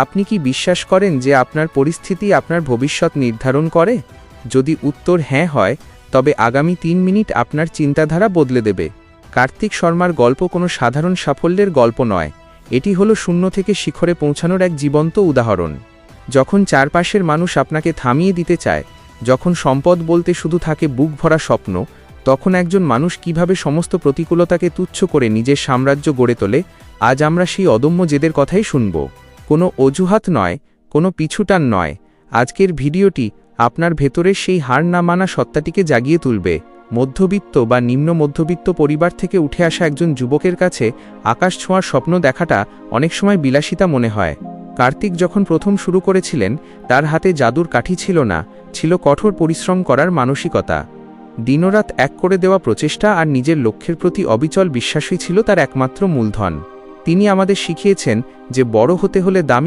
আপনি কি বিশ্বাস করেন যে আপনার পরিস্থিতি আপনার ভবিষ্যৎ নির্ধারণ করে? যদি উত্তর হ্যাঁ হয়, তবে আগামী 3 মিনিট আপনার চিন্তাধারা বদলে দেবে। কার্তিক শর্মার গল্প কোনো সাধারণ সাফল্যের গল্প নয়, এটি হলো শূন্য থেকে শিখরে পৌঁছানোর এক জীবন্ত উদাহরণ। যখন চারপাশের মানুষ আপনাকে থামিয়ে দিতে চায়, যখন সম্পদ বলতে শুধু থাকে বুক ভরা স্বপ্ন, তখন একজন মানুষ কিভাবে সমস্ত প্রতিকূলতাকে তুচ্ছ করে নিজের সাম্রাজ্য গড়ে তোলে, আজ আমরা সেই অদম্য জেদের কথাই শুনব। কোনো অজুহাত নয়, কোনো পিছুটান নয়, আজকের ভিডিওটি আপনার ভেতরের সেই হার না মানা সত্তাটিকে জাগিয়ে তুলবে। মধ্যবিত্ত বা নিম্ন মধ্যবিত্ত পরিবার থেকে উঠে আসা একজন যুবকের কাছে আকাশ ছোঁয়ার স্বপ্ন দেখাটা অনেক সময় বিলাসিতা মনে হয়। কার্তিক যখন প্রথম শুরু করেছিলেন, তার হাতে জাদুর কাঠি ছিল না, ছিল কঠোর পরিশ্রম করার মানসিকতা। দিনরাত এক করে দেওয়া প্রচেষ্টা আর নিজের লক্ষ্যের প্রতি অবিচল বিশ্বাসই ছিল তার একমাত্র মূলধন। তিনি আমাদের শিখিয়েছেন যে বড় হতে হলে দামি